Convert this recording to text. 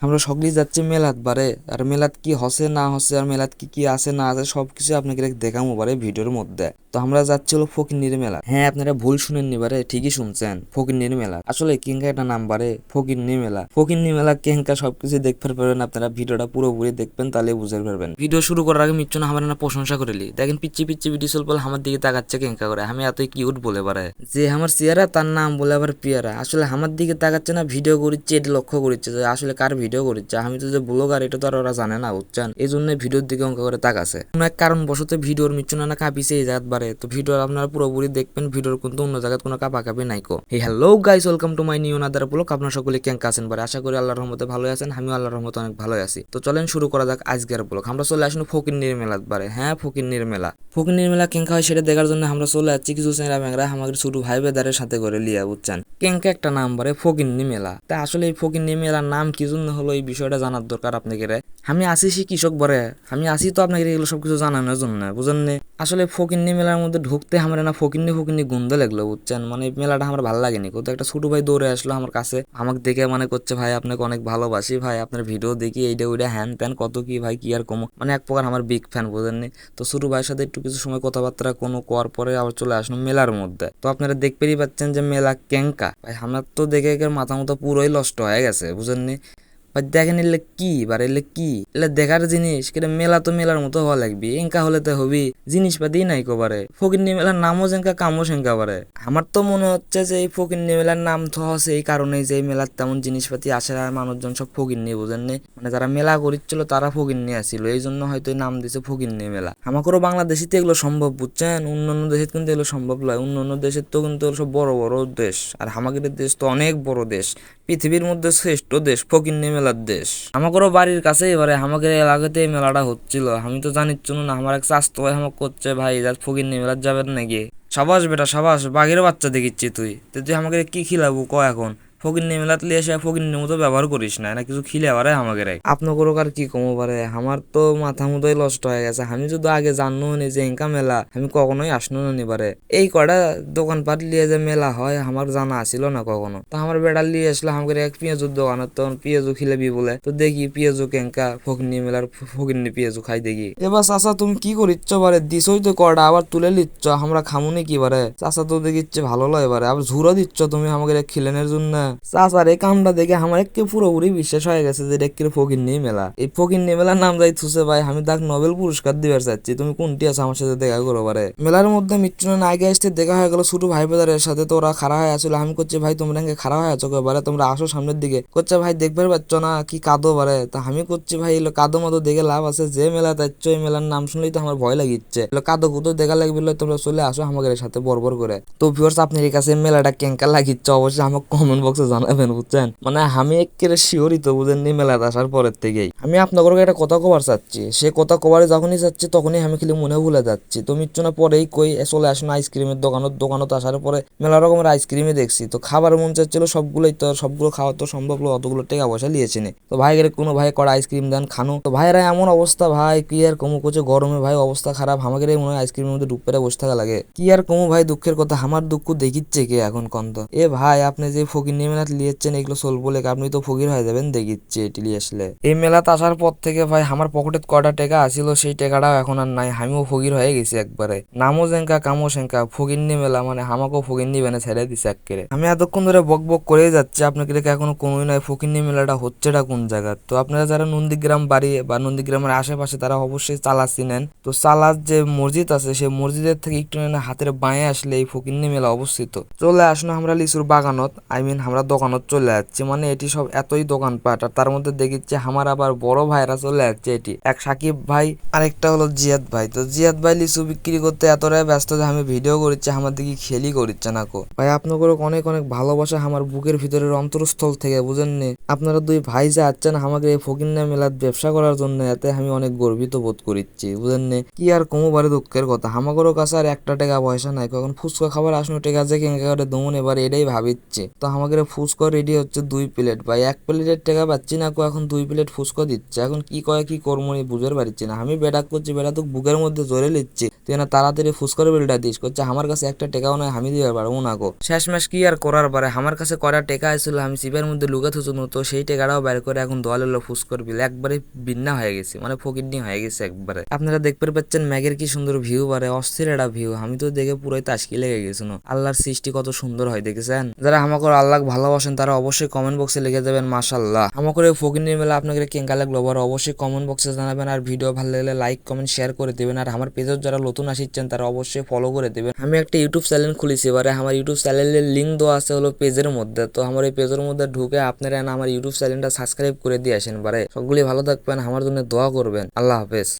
আমরা সকলেই যাচ্ছি মেলাত বারে, আর মেলাত কি হসে না হসে আর মেলাত কি কি আছে না আছে সবকিছু আপনাকে দেখাবো বারে ভিডিওর মধ্যে। তো আমরা যাচ্ছি হলো ফকিন্নির মেলা। হ্যাঁ, আপনারা ভুল শুনেননি বারে, ঠিকই শুনছেন, ফকিন্নির মেলা। আসলে কেঙ্কা একটা নাম বারে, ফকিন্নি মেলা। ফকিন্নি মেলা কেঙ্কা সবকিছু দেখতে পারবেন আপনারা, ভিডিওটা পুরোপুরি দেখবেন তাহলে বুঝতে পারবেন। ভিডিও শুরু করার আগে মিচ্ছু না আমার না প্রশংসা করেলি দেখেন, পিচ্ছি পিচ্ছি ভিডিও চল বলে আমার দিকে তাকাচ্ছে কেঙ্কা করে, আমি এতই কিউট বলে পারে যে আমার চেহারা তার নাম বলে আবার পিয়ারা। আসলে আমার দিকে তাকাচ্ছে না, ভিডিও করিচ্ছে এটা লক্ষ্য করিচ্ছে যে আসলে কার ভিডিও করিচ্ছে। আমি তো যে ব্লগার এটা তো আর ওরা জানে না, বুঝছেন, এই জন্য ভিডিওর দিকে অঙ্ক করে তাকাছে। কোনো এক কারণ বশত ভিডিওর মিচ্ছু না কাঁপিছে এই জায়গাত বারে। তো ভিডিও আপনারা পুরোপুরি দেখবেন, ভিডিওর কিন্তু অন্য জায়গায় কোনো কাঁপি নাই কো। Hey hello guys, welcome to my new another blog. আপনারা সকলে কেঙ্কা আছেন বারে, আশা করি আল্লাহর রহমতে ভালো আছেন। আমিও আল্লাহর রহমতে অনেক ভালো আছি। তো চলেন শুরু করা যাক আজকের ব্লগ। আমরা চলে আসুন ফকিন্নির মেলাত বারে। হ্যাঁ, ফকিন্নির মেলা। ফকিন্নির মেলা কেঙ্কা হয় সেটা দেখার জন্য আমরা চলে যাচ্ছি কিছু চেংরা ব্যাংরা আমাদের ছোট ভাই বেদারের সাথে করে লিয়া, বুঝছেন। কেঙ্কা একটা নাম বারে ফকিন্নি মেলা। তা আসলে এই ফকিন্নি মেলার নাম কি জন্য হলো এই বিষয়টা জানার দরকার আপনাকে রে। আমি আসি সে কৃষক বরে, আমি আসি তো আপনাকে এগুলো সবকিছু জানানোর জন্য, বুঝেন। আসলে ফকিন্নি মেলার মধ্যে ঢুকতে আমার না ফকিন্নি ফকিন্নি গন্ধ লাগলো, বুঝছেন। মানে মেলাটা আমার ভালো লাগেনি। কোথাও একটা ছোট ভাই দৌড়ে আসলো আমার কাছে, আমাকে দেখে মানে করছে ভাই আপনাকে অনেক ভালোবাসি ভাই, আপনার ভিডিও দেখি এইটা ওইটা হ্যান ত্যান কত কি ভাই কি আর কমো, মানে এক প্রকার আমার বিগ ফ্যান, বুঝেননি। তো ছোট ভাইয়ের সাথে একটু কিছু সময় কথাবার্তা কোনো করার পরে আবার চলে আসলো মেলার মধ্যে। তো আপনারা দেখতেই পাচ্ছেন যে মেলা কেঙ্কা ভাই, আমার তো দেখে মাথা মতো পুরোই নষ্ট হয়ে গেছে, বুঝেননি। দেখেন এলে কি বারে, এলে কি এলে দেখার জিনিস কিন্তু মেলা তো মেলার মতো হওয়া লাগবে, এঙ্কা হলে তো হবি জিনিসপাতি নাই কবারে। ফকিন্নি মেলার নামও যেঙ্কা কামও সেঙ্কা বারে। আমার তো মনে হচ্ছে যে এই ফকিন্নি মেলার নাম তো হচ্ছে এই কারণেই যে এই মেলার তেমন জিনিসপাতি আসে আর মানুষজন সব ফকিন্নি, বুঝেননি। মানে যারা মেলা করিচ্ছিল তারা ফকিন্নি আসছিল, এই জন্য হয়তো এই নাম দিছে ফকিন্নি মেলা। আমাকেও বাংলাদেশিতে এগুলো সম্ভব, বুঝছেন। অন্যান্য দেশে কিন্তু এগুলো সম্ভব নয়, অন্যান্য দেশের তো কিন্তু সব বড় বড় দেশ, আর আমাদের দেশ তো অনেক বড় দেশ, পৃথিবীর মধ্যে শ্রেষ্ঠ দেশ, ফকিন্নি মেলার দেশ। আমাদেরও বাড়ির কাছে এবারে আমাদের এলাকাতে এই মেলাটা হচ্ছিল, আমি তো জানিচ্ছ না। আমার এক চাস্তো ভাই আমাকে করছে ভাই যার ফকিন্নি মেলার যাবেন নাকি। সাবাস বেটা সাবাস, বাঘের বাচ্চা দেখিচ্ছি তুই। তুই আমাকে কি খিলাবো ক এখন? ফকিন্নি মেলাত লিয়ে এসে ফকিন্নির মতো ব্যবহার করিস না, কিছু খিলে পারে আমাকে রে। আপনার আর কি কমো পারে, আমার তো মাথা মুদোই নষ্ট হয়ে গেছে। আমি যদি আগে জানো নি যে এঙ্কা মেলা, আমি কখনোই আসনো না নিবারে। এই কটা দোকানপাট লিয়ে যে মেলা হয় আমার জানা আসিল না কখনো। তো আমার বেড়া লিয়ে আসলো আমাকে এক পেঁয়াজুর দোকানত, তখন পেঁয়াজু খিলেবি বলে। তো দেখি পেঁয়াজু কেঙ্কা ফকিন্নি মেলার ফকিন্নি পেঁয়াজু খাই দেখি। এবার চাচা তুমি কি করিচ্ছ বারে, দিছই তো কটা আবার তুলে লিচ্ছ, আমরা খামুনি কি বারে। চাচা তো দেখিচ্ছে ভালো লয় এবারে, আবার ঝুরা দিচ্ছ তুমি আমাকে খিলেনের জন্য। চাচার এই কামটা দেখে আমার একটু পুরোপুরি বিশ্বাস হয়ে গেছে যে এটা ফকিন্নি মেলা। এই ফকিন্নি মেলার নাম যাই থুসে ভাই, আমি তাক নোবেল পুরস্কার দিবার চাচ্ছি। তুমি কোনটি আছো আমার সাথে দেখা করো বারে। মেলার মধ্যে মিট্টুনা আগে আসতে দেখা হয়ে গেল ছোট ভাই বেদারের সাথে। তো ওরা খাড়া হয়ে আসলে, আমি করছি ভাই তোমরা খাড়া হয়ে আছো বারে, তোমরা আসো সামনের দিকে। করছে ভাই দেখবার পাচ্ছ না কি কাদো বারে। তা আমি করছি ভাই এলো কাদো মাদো দেখে লাভ আছে, যে মেলা যাচ্ছ এই মেলার নাম শুনলেই তো আমার ভয় লাগিচ্ছে। কাদো কুদো দেখা লাগবে, তোমরা চলে আসো আমাদের সাথে বরবর করে। তো ভিউয়ার্স আপনার কাছে মেলাটা কেঙ্কা লাগিচ্ছে অবশ্যই আমাকে কমেন্ট বক্সে জানাবেন, বুঝছেন। মানে আমি একেবারে শিওরই তো, বুঝেননি, মেলাত আসার পরের থেকেই। আমি আপনাদের একটা কথা কবার চাচ্ছি, সে কথা কবারে যখনই চাচ্ছি তখনই আমি খালি মনে ভুলে যাচ্ছি। তো মিচ্ছু না পরেই কই চলে আসুন আইসক্রিমের দোকানত আসার পরে মেলা রকমের আইসক্রিমই দেখছি। তো খাবার মন চাচ্ছিল সবগুলোই, তো সবগুলো খাওয়া তো সম্ভব হলো, অতগুলো টাকা পয়সা লিয়েছি নে। তো ভাই কোনো ভাই কড়া আইসক্রিম দেন খানো। তো ভাইরা এমন অবস্থা ভাই কি আর কমু করছে, গরমে ভাই অবস্থা খারাপ। আমাকে মনে হয় আইসক্রিমের মধ্যে ডুব পেরে বসে থাকা লাগে। কি আর কমু ভাই, দুঃখের কথা। আমার দুঃখ দেখিচ্ছে কে এখন কন্ত। এ ভাই আপনি যে ফকির নিয়ে মেলাত লিয়েছেন এগুলো চলবো লেগে, আপনি তো ফকির হয়ে যাবেন দেখিচ্ছে এটি লিয়ে আসলে। এই মেলাতে আসার পর থেকে ভাই আমার পকেটে কটা টাকা আসিল সেই টাকাটাও এখন আর নাই, আমিও ফকির হয়ে গেছি একবারে। নামও জেঙ্কা কামও সেঙ্কা, ফকিরনি মেলা মানে আমাকেও ফকিরনি বেনে ছেড়ে দিছে একেবারে। আমি এতক্ষণ ধরে বক বক করেই যাচ্ছি, আপনাকে দেখে এখনো কোনোই নয় ফকিরনি মেলাটা হচ্ছেটা কোন জায়গা। তো আপনারা যারা নন্দীগ্রাম বাড়ি বা নন্দীগ্রামের আশেপাশে তারা অবশ্যই চালা চিনেন। তো চালার যে মসজিদ আছে সেই মসজিদের থেকে একটু হাতের বাঁয়ে আসলে এই ফকিরনি মেলা অবস্থিত। চলে আসলো আমরা লিচুর বাগানত, আমরা দোকানত চলে যাচ্ছি। মানে এটি সব এতই দোকানপাট, আর তার মধ্যে দেখিচ্ছে আমার আবার বড় ভাইরা চলে যাচ্ছে। এটি এক সাকিব ভাই, আরেকটা হলো জিয়াদ ভাই। তো জিয়াদ ভাই লিচু বিক্রি করতে এতটাই ব্যস্ত যে আমি ভিডিও করিচ্ছে, আমার দিকে খেলি করিচ্ছে না কো। ভাই আপনাদের অনেক অনেক ভালোবাসা আমার বুকের ভিতরের অন্তরস্থল থেকে, বুঝেননি। আপনারা দুই ভাই যে আছেন আমাকে এই ফকিন্না মেলার ব্যবসা করার জন্য, এতে আমি অনেক গর্বিত বোধ করিচ্ছি, বুঝেননি। কি আর কমবারে দুঃখের কথা, আমাদেরও কাছে আর একটা টাকা পয়সা নাই। কখন ফুচকা খাবার আসনো টাকা যে কেঙ্কা করে দমন, এবার এটাই ভাবিচ্ছে। তো আমাদের ফুচকা রেডি হচ্ছে 2 প্লেট ভাই, 1 প্লেটের টাকা পাচ্ছি না কো, এখন 2 প্লেট ফুচকা দিচ্ছে। এখন কি কয় কি করবো বুঝতে পারছি না। আমি বেড়া করছি, বেড়া তো বুকের মধ্যে জোরে লিচ্ছি তুই না তাড়াতাড়ি ফুসকরে বিলটা দিস। করছে আমার কাছে একটা টেকাও নয়, আমি দিতে পারবো না গো। শেষমেশ কি আর করার পারে, আমার কাছে কয়টা টেকা আসছিল আমি চিপের মধ্যে লুকা থুচুন, তো সেই টেকাটাও বের করে এখন দোয়াল হলো ফুসকর বিল। একবারে বিন্না হয়ে গেছি, মানে ফকিরনি হয়ে গেছে একবারে। আপনারা দেখতে পাচ্ছেন ম্যাগের কি সুন্দর ভিউ বারে, অস্থির একটা ভিউ। আমি তো দেখে পুরোই তাস্কি লেগে গেছিল। আল্লাহর সৃষ্টি কত সুন্দর হয় দেখেছেন। যারা আমাকে আল্লাহ ভালোবাসেন তারা অবশ্যই কমেন্ট বক্সে লিখে দেবেন মাশাআল্লাহ। আমাকে ফকিরনি মেলা আপনাকে কেঙ্কা লাগলো আবার অবশ্যই কমেন্ট বক্সে জানাবেন। আর ভিডিও ভালো লাগলে লাইক কমেন্ট শেয়ার করে দেবেন। আর আমার পেজে যারা নতুন আসিচ্ছেন তারা অবশ্যই ফলো করে দেবেন। আমি একটা ইউটিউব চ্যানেল খুলেছি, এবারে আমার ইউটিউব চ্যানেলের লিঙ্ক দেওয়া আছে হলো পেজের মধ্যে। তো আমার এই পেজের মধ্যে ঢুকে আপনারা আমার ইউটিউব চ্যানেলটা সাবস্ক্রাইব করে দিয়ে আসেন। বারে সবগুলি ভালো থাকবেন, আমার জন্য দোয়া করবেন। আল্লাহ হাফেজ।